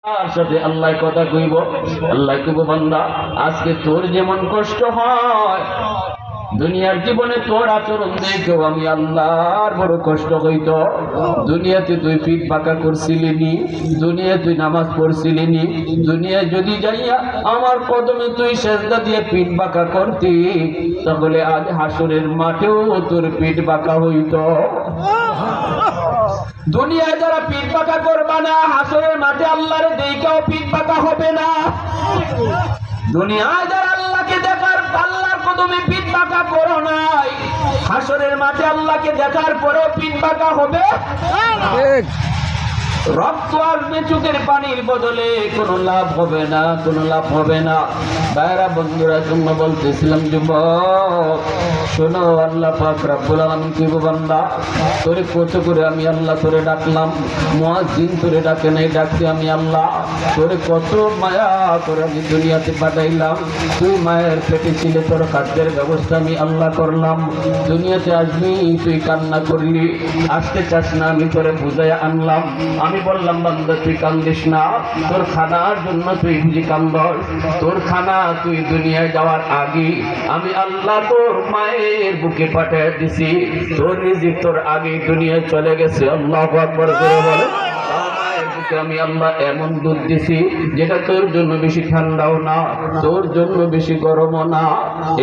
আর সাথে আল্লাহ কথা কইব। আল্লাহ কইব, বান্দা আজকে তোর যেমন কষ্ট হয় দুনিয়ার জীবনে তোর আচরণ দেখেও আমি আল্লাহর বড় কষ্ট হইত। দুনিয়াতে তুই পিঠ বাঁকা করছিলি নি, দুনিয়ায় তুই নামাজ পড়ছিলি নি, দুনিয়ায় যদি যাইয়া আমার কদমে তুই সেজদা দিয়ে পিঠ বাঁকা করতি, তাহলে আজ হাসরের মাঠেও তোর পিঠ বাঁকা হইত। দুনিয়ায় যারা পিঠ বাঁকা করবা না, হাসরের মাঠে আল্লাহরে দেখাও পিঠ বাঁকা হবে না। দুনিয়ায় যারা আল্লাহকে দেখার আল্লাহর কদমে পিঠ বাঁকা করো নাই, হাসরের মাঠে আল্লাহকে দেখার পরেও পিঠ বাঁকা হবে। রক্ত আসবে চোখের পানির বদলে, কোনো লাভ হবে না, কোনো লাভ হবে না। ভাইরা বন্ধুরা জন্য বলতেছিলাম, যুবক শোনো, আল্লাহ পাক রব্বুল আলামিন কইব, বান্দা তোরে কত করে আমি আল্লাহ তোরে ডাকলাম, মুয়াজ্জিন তোরে ডাকে নাই, ডাকছি আমি আল্লাহ। তোরে কত মায়া করে আমি দুনিয়াতে পাঠাইলাম, তুই মায়ের পেটে ছিলে, তোর খাদ্যের ব্যবস্থা আমি আল্লাহ করলাম। দুনিয়াতে আসবি, তুই কান্না করলি, আসতে চাস না, আমি তোরে বুঝাইয়া আনলাম। আমি বললাম, বান্দা তুই কান্দিস না, তোর খানার জন্য তুই বুঝি কান্দস? তোর খানা তুই দুনিয়ায় যাওয়ার আগে আমি আল্লাহ তোর মায়ের বুকে পাঠিয়ে দিছি, তোর রিজিক তোর আগে দুনিয়ায় চলে গেছে। আল্লাহু আকবার করে বলে, আমি আল্লাহ এমন দুধ দিছি যেটা তোর জন্য বেশি ঠান্ডাও না, তোর জন্য বেশি গরমও না।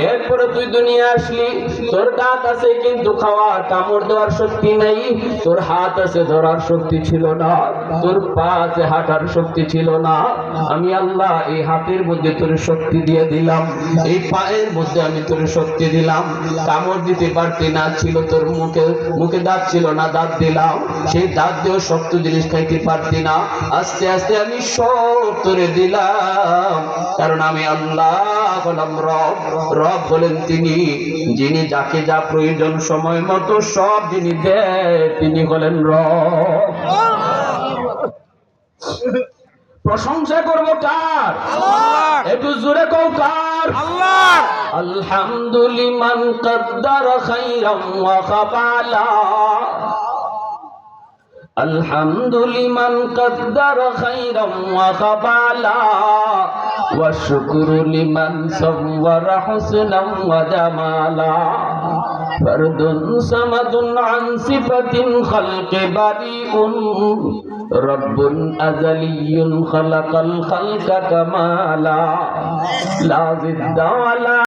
এরপরে তুই দুনিয়া আসলি, তোর দাঁত আছে কিন্তু খাওয়ার কামড় দেওয়ার শক্তি নেই, তোর হাত আছে ধরার শক্তি ছিল না, তোর পা আছে হাঁটার শক্তি ছিল না। আমি আল্লাহ এই হাতের মধ্যে তোর শক্তি দিয়ে দিলাম, এই পায়ের মধ্যে আমি তোর শক্তি দিলাম। কামড় দিতে পারতি না, ছিল তোর মুখে দাঁত ছিল না, দাঁত দিলাম, সেই দাঁত দিয়েও শক্ত জিনিস খাইতে পারতি না। আস্তে আস্তে আমি সব তোরে দিলাম, কারণ আমি আল্লাহ হলাম রব। রব হলেন তিনি যিনি যাকে যা প্রয়োজন সময় মতো সব যিনি দেয়, তিনি হলেন রব। প্রশংসা করবো কার? একটু জোরে কও কার? আল্লাহ। আলহামদুলিল্লাহ মান কদ্দারা খাইরাম ওয়া কাবালা, আলহামদুলিল্লাহ কদ্দারা খাইরাম ওয়া কাবালা, ওয়া শুকরু লিমান সাওয়ারা হুসনাম ওয়া জামালা, ফারদুন সামাদুন আন সিফাতিন খালকি বারিউন, রব্বুন আযালিয়্যুন খালাকাল খালকা কামালা, লা জিদ্দা ওয়ালা